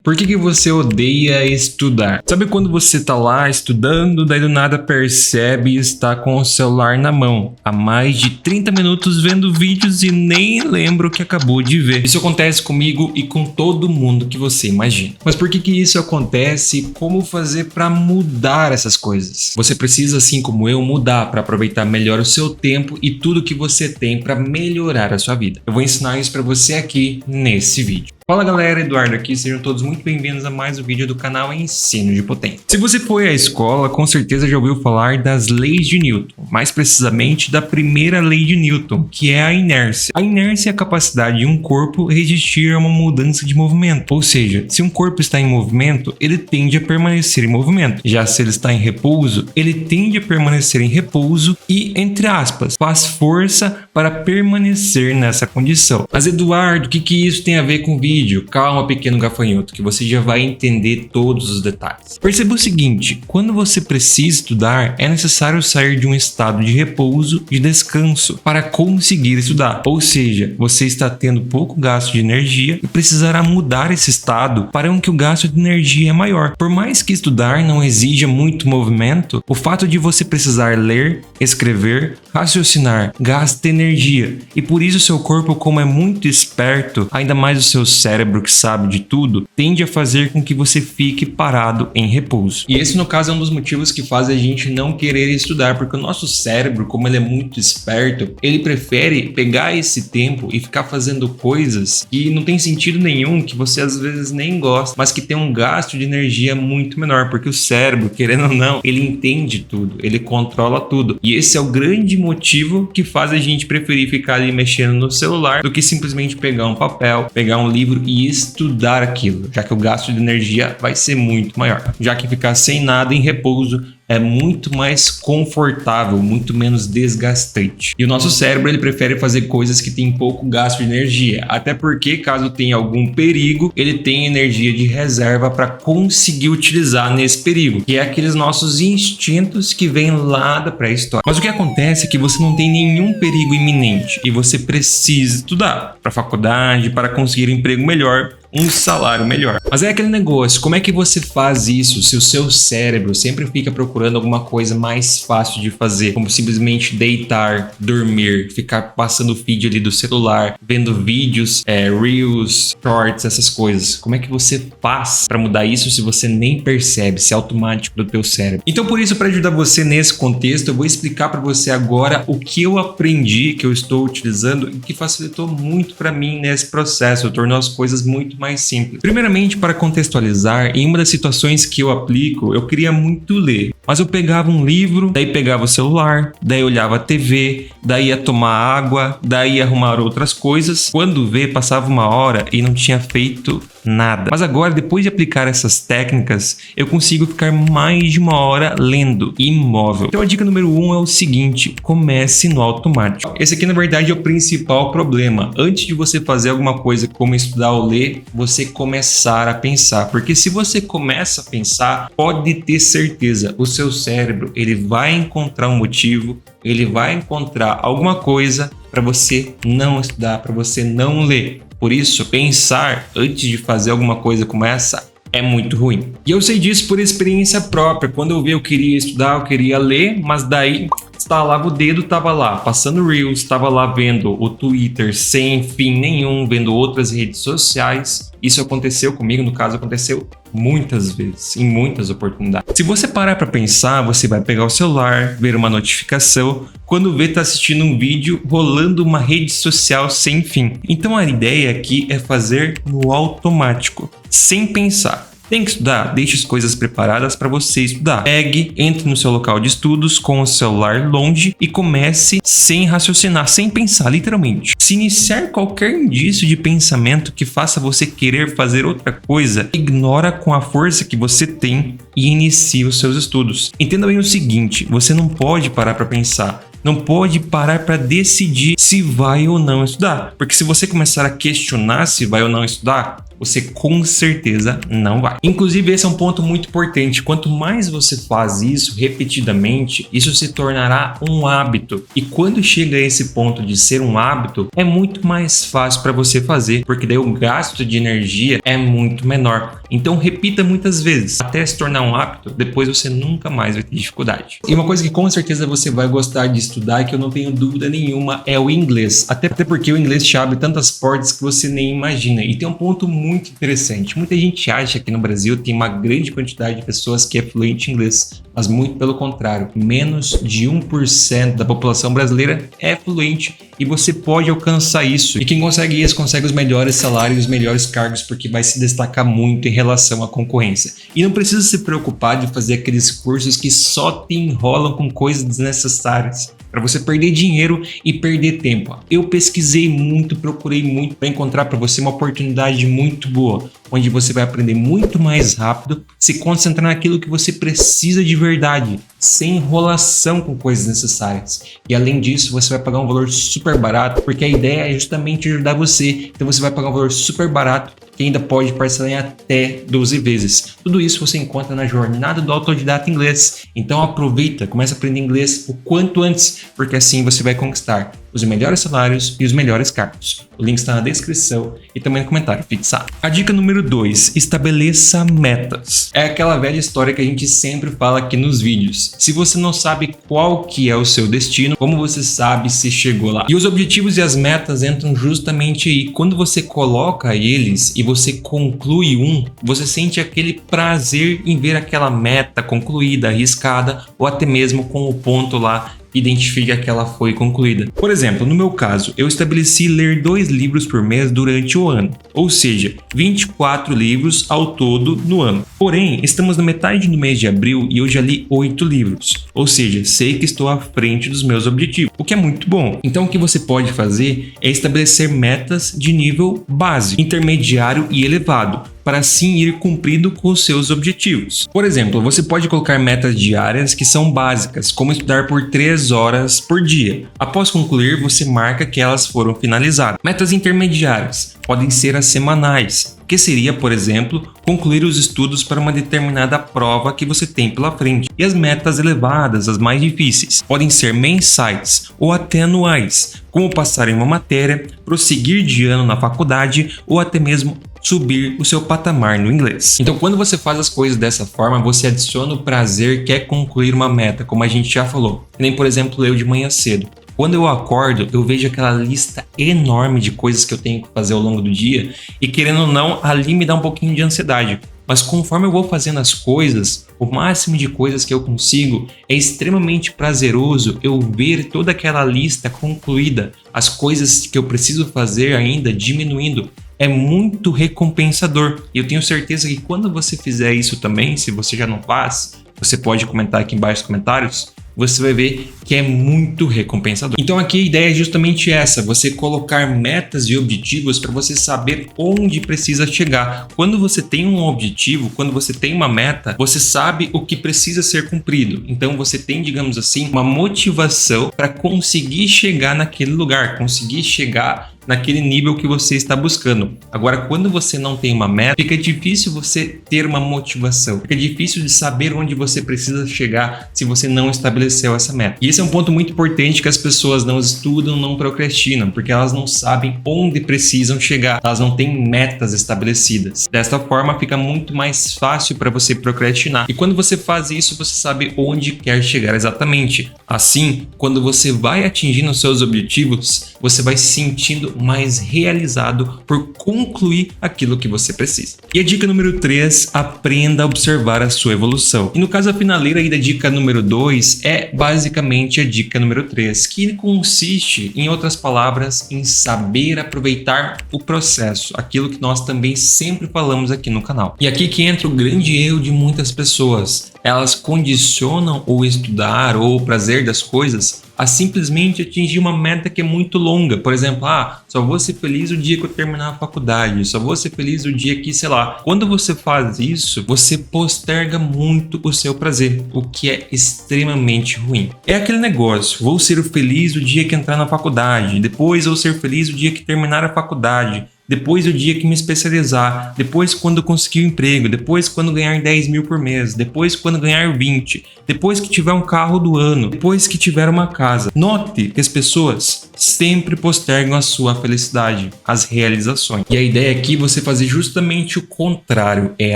Por que você odeia estudar? Sabe quando você tá lá estudando, daí do nada percebe e está com o celular na mão, há mais de 30 minutos vendo vídeos e nem lembra o que acabou de ver? Isso acontece comigo e com todo mundo que você imagina. Mas por que isso acontece? Como fazer para mudar essas coisas? Você precisa, assim como eu, mudar para aproveitar melhor o seu tempo e tudo que você tem para melhorar a sua vida. Eu vou ensinar isso para você aqui nesse vídeo. Fala galera, Eduardo aqui, sejam todos muito bem-vindos a mais um vídeo do canal Ensino de Potência. Se você foi à escola, com certeza já ouviu falar das leis de Newton, mais precisamente da primeira lei de Newton, que é a inércia. A inércia é a capacidade de um corpo resistir a uma mudança de movimento, ou seja, se um corpo está em movimento, ele tende a permanecer em movimento, já se ele está em repouso, ele tende a permanecer em repouso e, entre aspas, faz força para permanecer nessa condição. Mas Eduardo, o que isso tem a ver com o vídeo? Calma, pequeno gafanhoto, que você já vai entender todos os detalhes. Perceba o seguinte, quando você precisa estudar, é necessário sair de um estado de repouso, de descanso, para conseguir estudar. Ou seja, você está tendo pouco gasto de energia e precisará mudar esse estado para que o gasto de energia é maior. Por mais que estudar não exija muito movimento, o fato de você precisar ler, escrever, raciocinar, gasta energia. E por isso seu corpo, como é muito esperto, ainda mais o seu cérebro que sabe de tudo, tende a fazer com que você fique parado em repouso. E esse, no caso, é um dos motivos que faz a gente não querer estudar, porque o nosso cérebro, como ele é muito esperto, ele prefere pegar esse tempo e ficar fazendo coisas que não tem sentido nenhum, que você às vezes nem gosta, mas que tem um gasto de energia muito menor, porque o cérebro, querendo ou não, ele entende tudo, ele controla tudo. E esse é o grande motivo que faz a gente preferir ficar ali mexendo no celular do que simplesmente pegar um papel, pegar um livro e estudar aquilo, já que o gasto de energia vai ser muito maior, já que ficar sem nada em repouso é muito mais confortável, muito menos desgastante. E o nosso cérebro, ele prefere fazer coisas que têm pouco gasto de energia, até porque caso tenha algum perigo, ele tem energia de reserva para conseguir utilizar nesse perigo, que é aqueles nossos instintos que vêm lá da pré-história. Mas o que acontece é que você não tem nenhum perigo iminente e você precisa estudar para a faculdade, para conseguir um emprego melhor, um salário melhor. Mas é aquele negócio, como é que você faz isso se o seu cérebro sempre fica procurando alguma coisa mais fácil de fazer, como simplesmente deitar, dormir, ficar passando o feed ali do celular, vendo vídeos, reels, shorts, essas coisas. Como é que você faz para mudar isso se você nem percebe, se é automático do teu cérebro? Então por isso, para ajudar você nesse contexto, eu vou explicar para você agora o que eu aprendi, que eu estou utilizando e que facilitou muito para mim nesse processo, tornou as coisas muito mais simples. Primeiramente, para contextualizar, em uma das situações que eu aplico, eu queria muito ler, mas eu pegava um livro, daí pegava o celular, daí olhava a TV, daí ia tomar água, daí ia arrumar outras coisas. Quando vê, passava uma hora e não tinha feito nada. Mas agora, depois de aplicar essas técnicas, eu consigo ficar mais de uma hora lendo, imóvel. Então a dica número 1 é o seguinte, comece no automático. Esse aqui, na verdade, é o principal problema. Antes de você fazer alguma coisa como estudar ou ler, você começar a pensar. Porque se você começa a pensar, pode ter certeza, o seu cérebro, ele vai encontrar um motivo, ele vai encontrar alguma coisa para você não estudar, para você não ler. Por isso, pensar antes de fazer alguma coisa como essa é muito ruim. E eu sei disso por experiência própria. Quando eu vi, eu queria estudar, eu queria ler, mas daí estalava o dedo, tava lá passando Reels, tava lá vendo o Twitter sem fim nenhum, vendo outras redes sociais. Isso aconteceu comigo, no caso aconteceu muitas vezes, em muitas oportunidades. Se você parar para pensar, você vai pegar o celular, ver uma notificação, quando vê tá assistindo um vídeo rolando uma rede social sem fim. Então a ideia aqui é fazer no automático, sem pensar. Tem que estudar? Deixe as coisas preparadas para você estudar. Pegue, entre no seu local de estudos com o celular longe e comece sem raciocinar, sem pensar, literalmente. Se iniciar qualquer indício de pensamento que faça você querer fazer outra coisa, ignora com a força que você tem e inicie os seus estudos. Entenda bem o seguinte, você não pode parar para pensar. Não pode parar para decidir se vai ou não estudar. Porque se você começar a questionar se vai ou não estudar, você com certeza não vai. Inclusive, esse é um ponto muito importante. Quanto mais você faz isso repetidamente, isso se tornará um hábito. E quando chega a esse ponto de ser um hábito, é muito mais fácil para você fazer, porque daí o gasto de energia é muito menor. Então repita muitas vezes, até se tornar um hábito, depois você nunca mais vai ter dificuldade. E uma coisa que com certeza você vai gostar de estudar, que eu não tenho dúvida nenhuma, é o inglês. Até porque o inglês te abre tantas portas que você nem imagina. E tem um ponto muito interessante. Muita gente acha que no Brasil tem uma grande quantidade de pessoas que é fluente em inglês, mas muito pelo contrário, menos de 1% da população brasileira é fluente e você pode alcançar isso. E quem consegue isso, consegue os melhores salários, os melhores cargos, porque vai se destacar muito em relação à concorrência. E não precisa se preocupar de fazer aqueles cursos que só te enrolam com coisas desnecessárias, para você perder dinheiro e perder tempo. Eu pesquisei muito, procurei muito para encontrar para você uma oportunidade muito boa, onde você vai aprender muito mais rápido, se concentrar naquilo que você precisa de verdade, sem enrolação com coisas necessárias. E além disso, você vai pagar um valor super barato, porque a ideia é justamente ajudar você. Então você vai pagar um valor super barato, que ainda pode parcelar em até 12 vezes. Tudo isso você encontra na jornada do autodidata inglês. Então aproveita, começa a aprender inglês o quanto antes, porque assim você vai conquistar os melhores salários e os melhores cargos. O link está na descrição e também no comentário fixado. A dica número 2, estabeleça metas. É aquela velha história que a gente sempre fala aqui nos vídeos. Se você não sabe qual que é o seu destino, como você sabe se chegou lá? E os objetivos e as metas entram justamente aí. Quando você coloca eles e você conclui um, você sente aquele prazer em ver aquela meta concluída, arriscada, ou até mesmo com o ponto lá identifica que ela foi concluída. Por exemplo, no meu caso, eu estabeleci ler 2 livros por mês durante o ano, ou seja, 24 livros ao todo no ano. Porém, estamos na metade do mês de abril e eu já li 8 livros, ou seja, sei que estou à frente dos meus objetivos, o que é muito bom. Então, o que você pode fazer é estabelecer metas de nível básico, intermediário e elevado, para assim ir cumprindo com os seus objetivos. Por exemplo, você pode colocar metas diárias que são básicas, como estudar por 3 horas por dia. Após concluir, você marca que elas foram finalizadas. Metas intermediárias podem ser as semanais, que seria, por exemplo, concluir os estudos para uma determinada prova que você tem pela frente. E as metas elevadas, as mais difíceis, podem ser mensais ou até anuais, como passar em uma matéria, prosseguir de ano na faculdade ou até mesmo subir o seu patamar no inglês. Então, quando você faz as coisas dessa forma, você adiciona o prazer que é concluir uma meta, como a gente já falou. Nem, por exemplo, eu de manhã cedo. Quando eu acordo, eu vejo aquela lista enorme de coisas que eu tenho que fazer ao longo do dia e, querendo ou não, ali me dá um pouquinho de ansiedade. Mas conforme eu vou fazendo as coisas, o máximo de coisas que eu consigo, é extremamente prazeroso eu ver toda aquela lista concluída, as coisas que eu preciso fazer ainda diminuindo. É muito recompensador. E eu tenho certeza que quando você fizer isso também, se você já não faz, você pode comentar aqui embaixo nos comentários, você vai ver que é muito recompensador. Então aqui a ideia é justamente essa, você colocar metas e objetivos para você saber onde precisa chegar. Quando você tem um objetivo, quando você tem uma meta, você sabe o que precisa ser cumprido. Então você tem, digamos assim, uma motivação para conseguir chegar naquele lugar, conseguir chegar naquele nível que você está buscando. Agora, quando você não tem uma meta, fica difícil você ter uma motivação. Fica difícil de saber onde você precisa chegar se você não estabeleceu essa meta. E esse é um ponto muito importante que as pessoas não estudam, não procrastinam, porque elas não sabem onde precisam chegar. Elas não têm metas estabelecidas. Desta forma, fica muito mais fácil para você procrastinar. E quando você faz isso, você sabe onde quer chegar exatamente. Assim, quando você vai atingindo os seus objetivos, você vai se sentindo mais realizado por concluir aquilo que você precisa. E a dica número 3, aprenda a observar a sua evolução. E no caso, a finaleira aí da dica número 2 é basicamente a dica número 3, que consiste, em outras palavras, em saber aproveitar o processo, aquilo que nós também sempre falamos aqui no canal. E aqui que entra o grande erro de muitas pessoas. Elas condicionam o estudar ou o prazer das coisas a simplesmente atingir uma meta que é muito longa. Por exemplo, só vou ser feliz o dia que eu terminar a faculdade, só vou ser feliz o dia que, sei lá. Quando você faz isso, você posterga muito o seu prazer, o que é extremamente ruim. É aquele negócio, vou ser feliz o dia que entrar na faculdade, depois vou ser feliz o dia que terminar a faculdade. depois o dia que me especializar, depois quando eu conseguir um emprego, depois quando ganhar 10 mil por mês, depois quando ganhar 20, depois que tiver um carro do ano, depois que tiver uma casa. Note que as pessoas sempre postergam a sua felicidade, as realizações. E a ideia aqui é você fazer justamente o contrário, é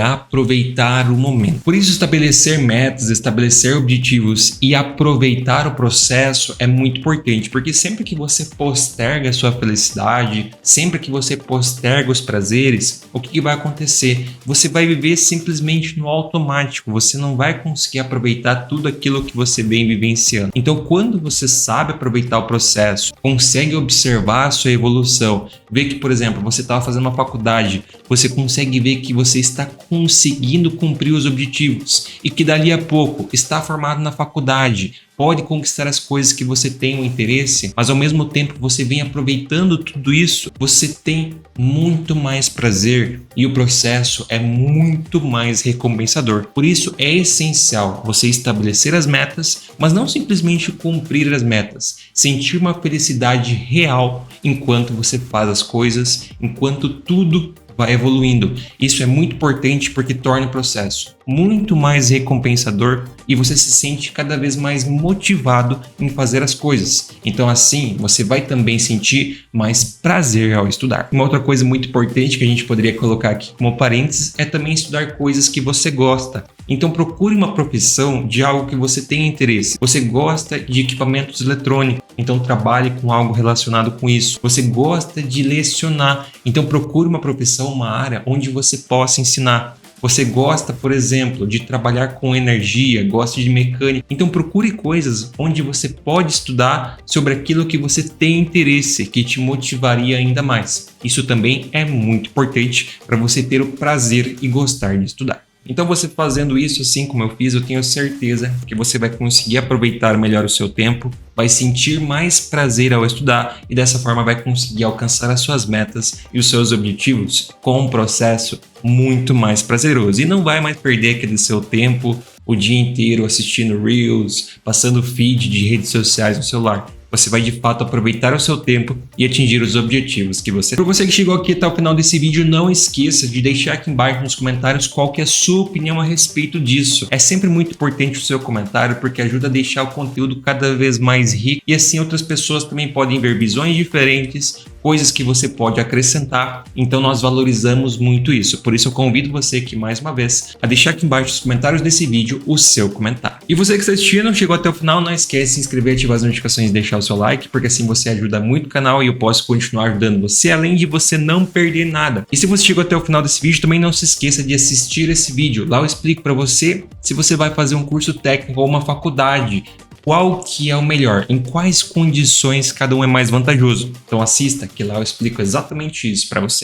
aproveitar o momento. Por isso, estabelecer metas, estabelecer objetivos e aproveitar o processo é muito importante, porque sempre que você posterga a sua felicidade, sempre que você posterga os prazeres, o que vai acontecer? Você vai viver simplesmente no automático, você não vai conseguir aproveitar tudo aquilo que você vem vivenciando. Então, quando você sabe aproveitar o processo, consegue observar a sua evolução, ver que, por exemplo, você estava fazendo uma faculdade, você consegue ver que você está conseguindo cumprir os objetivos e que dali a pouco está formado na faculdade, pode conquistar as coisas que você tem um interesse, mas ao mesmo tempo você vem aproveitando tudo isso, você tem muito mais prazer e o processo é muito mais recompensador. Por isso é essencial você estabelecer as metas, mas não simplesmente cumprir as metas, sentir uma felicidade real enquanto você faz as coisas, enquanto tudo vai evoluindo. Isso é muito importante porque torna o processo muito mais recompensador e você se sente cada vez mais motivado em fazer as coisas. Então assim, você vai também sentir mais prazer ao estudar. Uma outra coisa muito importante que a gente poderia colocar aqui como parênteses é também estudar coisas que você gosta. Então procure uma profissão de algo que você tenha interesse. Você gosta de equipamentos eletrônicos, então trabalhe com algo relacionado com isso. Você gosta de lecionar, então procure uma profissão, uma área onde você possa ensinar. Você gosta, por exemplo, de trabalhar com energia, gosta de mecânica, então procure coisas onde você pode estudar sobre aquilo que você tem interesse, que te motivaria ainda mais. Isso também é muito importante para você ter o prazer e gostar de estudar. Então você fazendo isso assim como eu fiz, eu tenho certeza que você vai conseguir aproveitar melhor o seu tempo, vai sentir mais prazer ao estudar e dessa forma vai conseguir alcançar as suas metas e os seus objetivos com um processo muito mais prazeroso. E não vai mais perder aquele seu tempo o dia inteiro assistindo Reels, passando feed de redes sociais no celular. Você vai de fato aproveitar o seu tempo e atingir os objetivos que você tem. Para você que chegou aqui até o final desse vídeo, não esqueça de deixar aqui embaixo nos comentários qual que é a sua opinião a respeito disso. É sempre muito importante o seu comentário porque ajuda a deixar o conteúdo cada vez mais rico e assim outras pessoas também podem ver visões diferentes, coisas que você pode acrescentar, então nós valorizamos muito isso. Por isso eu convido você aqui mais uma vez a deixar aqui embaixo nos comentários desse vídeo o seu comentário. E você que está assistindo, chegou até o final, não esquece de se inscrever, ativar as notificações e deixar o seu like, porque assim você ajuda muito o canal e eu posso continuar ajudando você, além de você não perder nada. E se você chegou até o final desse vídeo, também não se esqueça de assistir esse vídeo. Lá eu explico para você se você vai fazer um curso técnico ou uma faculdade, qual que é o melhor, em quais condições cada um é mais vantajoso. Então assista, que lá eu explico exatamente isso para você.